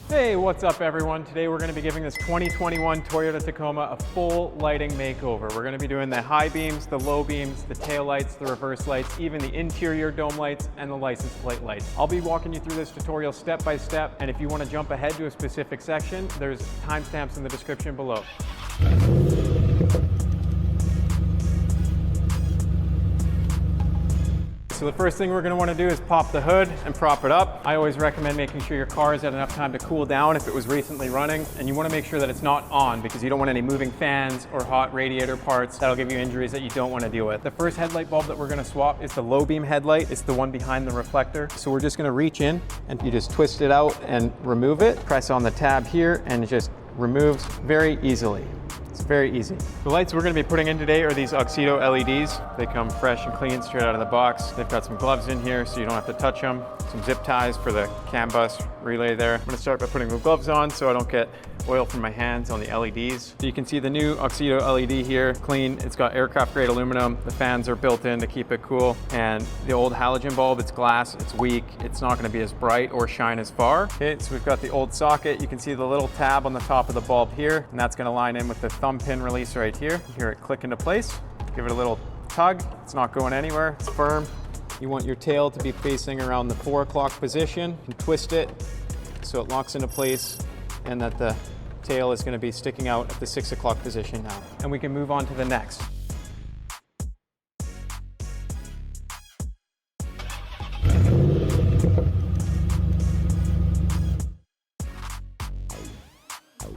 Hey, what's up everyone? Today we're going to be giving this 2021 Toyota Tacoma a full lighting makeover. We're going to be doing the high beams, the low beams, the tail lights, the reverse lights, even the interior dome lights and the license plate lights. I'll be walking you through this tutorial step by step, and if you want to jump ahead to a specific section, there's timestamps in the description below. So the first thing we're going to want to do is pop the hood and prop it up. I always recommend making sure your car has had enough time to cool down if it was recently running, and you want to make sure that it's not on because you don't want any moving fans or hot radiator parts. That'll give you injuries that you don't want to deal with. The first headlight bulb that we're going to swap is the low beam headlight. It's the one behind the reflector. So we're just going to reach in and you just twist it out and remove it. Press on the tab here and it just removes very easily. It's very easy. The lights we're going to be putting in today are these AUXITO LEDs. They come fresh and clean straight out of the box. They've got some gloves in here so you don't have to touch them. Some zip ties for the CAN bus relay there. I'm going to start by putting the gloves on so I don't get oil from my hands on the LEDs. So you can see the new AUXITO LED here, clean. It's got aircraft grade aluminum. The fans are built in to keep it cool. And the old halogen bulb, it's glass, it's weak. It's not going to be as bright or shine as far. Okay, so we've got the old socket. You can see the little tab on the top of the bulb here, and that's going to line in with the thumb pin release right here. You hear it click into place. Give it a little tug. It's not going anywhere. It's firm. You want your tail to be facing around the 4 o'clock position and twist it so it locks into place, and that the tail is going to be sticking out at the 6 o'clock position now. And we can move on to the next.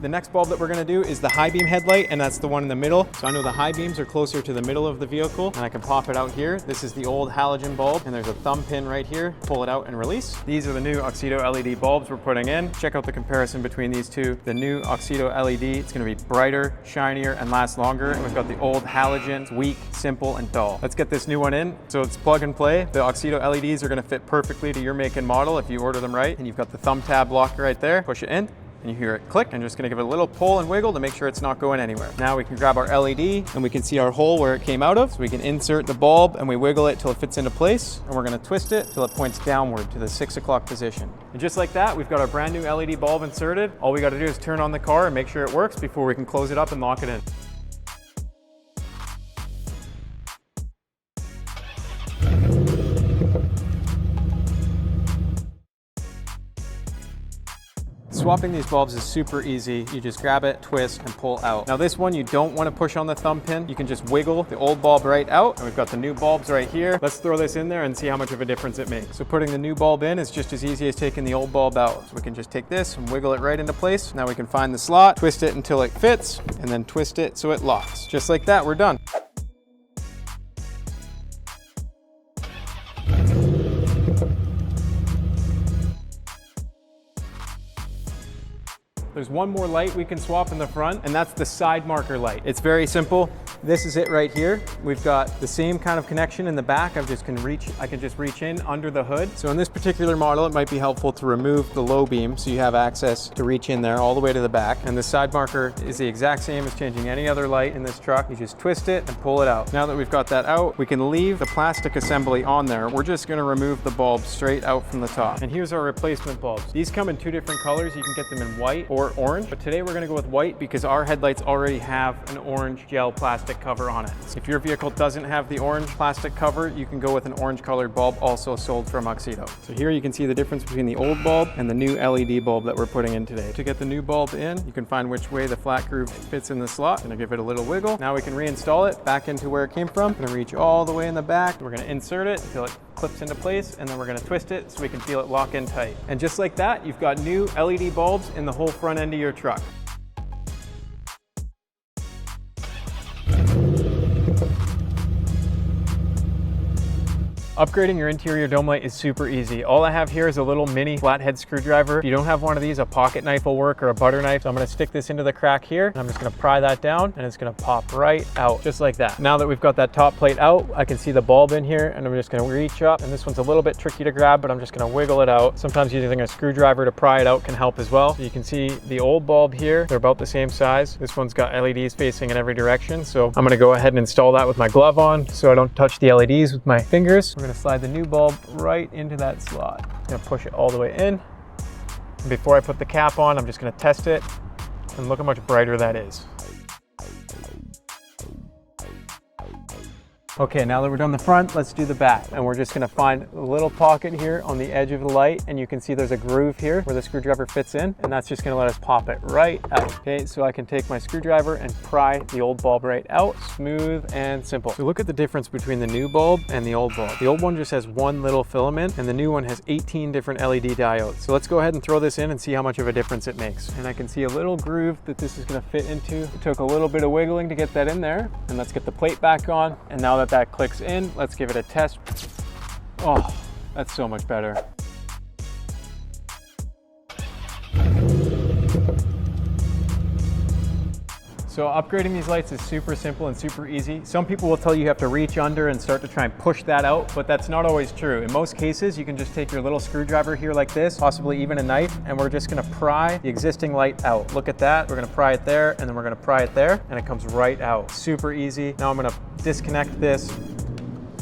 The next bulb that we're going to do is the high beam headlight, and that's the one in the middle. So I know the high beams are closer to the middle of the vehicle, and I can pop it out here. This is the old halogen bulb, and there's a thumb pin right here. Pull it out and release. These are the new AUXITO LED bulbs we're putting in. Check out the comparison between these two. The new AUXITO LED, it's going to be brighter, shinier, and last longer. And we've got the old halogen, it's weak, simple, and dull. Let's get this new one in. So it's plug and play. The AUXITO LEDs are going to fit perfectly to your make and model if you order them right. And you've got the thumb tab locker right there. Push it in. And you hear it click, and just gonna give it a little pull and wiggle to make sure it's not going anywhere. Now we can grab our LED and we can see our hole where it came out of. So we can insert the bulb and we wiggle it till it fits into place, and we're gonna twist it till it points downward to the 6 o'clock position. And just like that, we've got our brand new LED bulb inserted. All we gotta do is turn on the car and make sure it works before we can close it up and lock it in. Swapping these bulbs is super easy. You just grab it, twist, and pull out. Now this one, you don't want to push on the thumb pin. You can just wiggle the old bulb right out, and we've got the new bulbs right here. Let's throw this in there and see how much of a difference it makes. So putting the new bulb in is just as easy as taking the old bulb out. So we can just take this and wiggle it right into place. Now we can find the slot, twist it until it fits, and then twist it so it locks. Just like that, we're done. There's one more light we can swap in the front, and that's the side marker light. It's very simple. This is it right here. We've got the same kind of connection in the back. I can just reach in under the hood. So in this particular model, it might be helpful to remove the low beam so you have access to reach in there all the way to the back. And the side marker is the exact same as changing any other light in this truck. You just twist it and pull it out. Now that we've got that out, we can leave the plastic assembly on there. We're just gonna remove the bulb straight out from the top. And here's our replacement bulbs. These come in 2 different colors. You can get them in white or orange, but today we're gonna go with white because our headlights already have an orange gel plastic cover on it. If your vehicle doesn't have the orange plastic cover, you can go with an orange colored bulb also sold from AUXITO. So here you can see the difference between the old bulb and the new LED bulb that we're putting in today. To get the new bulb in, you can find which way the flat groove fits in the slot. Gonna give it a little wiggle. Now we can reinstall it back into where it came from. Gonna reach all the way in the back. We're gonna insert it until it clips into place, and then we're gonna twist it so we can feel it lock in tight. And just like that, you've got new LED bulbs in the whole front end of your truck. Upgrading your interior dome light is super easy. All I have here is a little mini flathead screwdriver. If you don't have one of these, a pocket knife will work, or a butter knife. So I'm gonna stick this into the crack here, and I'm just gonna pry that down, and it's gonna pop right out, just like that. Now that we've got that top plate out, I can see the bulb in here, and I'm just gonna reach up, and this one's a little bit tricky to grab, but I'm just gonna wiggle it out. Sometimes using a screwdriver to pry it out can help as well. So you can see the old bulb here, they're about the same size. This one's got LEDs facing in every direction. So I'm gonna go ahead and install that with my glove on so I don't touch the LEDs with my fingers. We're gonna slide the new bulb right into that slot. I'm gonna push it all the way in, And before I put the cap on, I'm just gonna test it, and look how much brighter that is. Okay, now that we're done the front, let's do the back. And we're just gonna find a little pocket here on the edge of the light, and you can see there's a groove here where the screwdriver fits in, and that's just gonna let us pop it right out. Okay, so I can take my screwdriver and pry the old bulb right out, smooth and simple. So look at the difference between the new bulb and the old bulb. The old one just has one little filament, and the new one has 18 different LED diodes. So let's go ahead and throw this in and see how much of a difference it makes. And I can see a little groove that this is gonna fit into. It took a little bit of wiggling to get that in there, and let's get the plate back on. And now that clicks in, let's give it a test. Oh, that's so much better. So upgrading these lights is super simple and super easy. Some people will tell you have to reach under and start to try and push that out, but that's not always true. In most cases, you can just take your little screwdriver here like this, possibly even a knife, and we're just gonna pry the existing light out. Look at that. We're gonna pry it there, and then we're gonna pry it there, and it comes right out. Super easy. Now I'm gonna disconnect this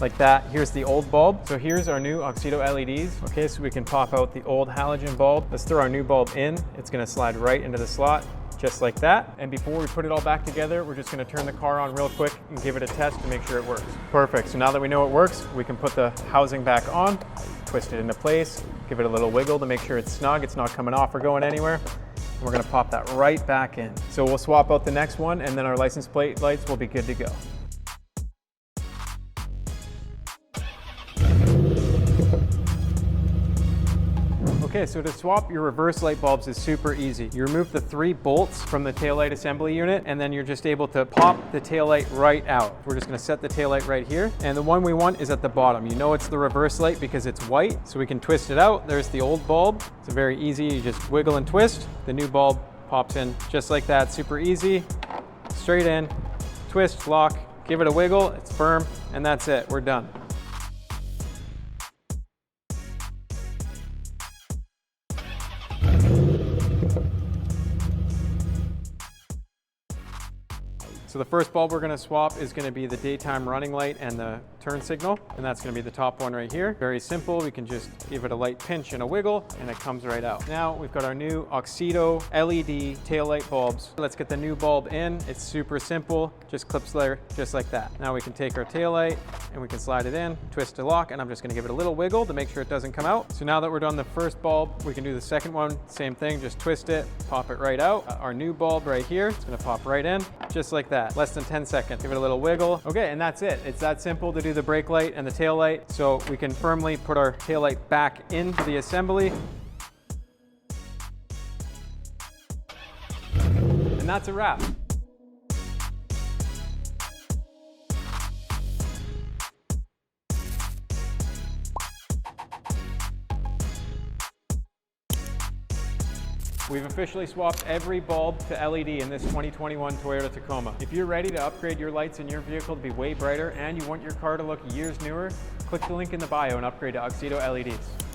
like that. Here's the old bulb. So here's our new AUXITO LEDs. Okay, so we can pop out the old halogen bulb. Let's throw our new bulb in. It's gonna slide right into the slot, just like that. And before we put it all back together, we're just gonna turn the car on real quick and give it a test to make sure it works. Perfect, so now that we know it works, we can put the housing back on, twist it into place, give it a little wiggle to make sure it's snug, it's not coming off or going anywhere. And we're gonna pop that right back in. So we'll swap out the next one, and then our license plate lights will be good to go. Okay, so to swap your reverse light bulbs is super easy. You remove the 3 bolts from the taillight assembly unit, and then you're just able to pop the taillight right out. We're just gonna set the taillight right here, and the one we want is at the bottom. You know it's the reverse light because it's white, so we can twist it out. There's the old bulb. It's very easy, you just wiggle and twist. The new bulb pops in just like that, super easy. Straight in, twist, lock, give it a wiggle, it's firm, and that's it, we're done. So the first bulb we're gonna swap is gonna be the daytime running light and the turn signal, and that's gonna be the top one right here. Very simple, we can just give it a light pinch and a wiggle, and it comes right out. Now we've got our new AUXITO LED taillight bulbs. Let's get the new bulb in. It's super simple, just clips there, just like that. Now we can take our taillight and we can slide it in, twist to lock, and I'm just gonna give it a little wiggle to make sure it doesn't come out. So now that we're done the first bulb, we can do the second one, same thing, just twist it, pop it right out. Our new bulb right here, it's gonna pop right in, just like that. Less than 10 seconds. Give it a little wiggle. Okay, and that's it. It's that simple to do the brake light and the tail light. So we can firmly put our tail light back into the assembly. And that's a wrap. We've officially swapped every bulb to LED in this 2021 Toyota Tacoma. If you're ready to upgrade your lights in your vehicle to be way brighter and you want your car to look years newer, click the link in the bio and upgrade to AUXITO LEDs.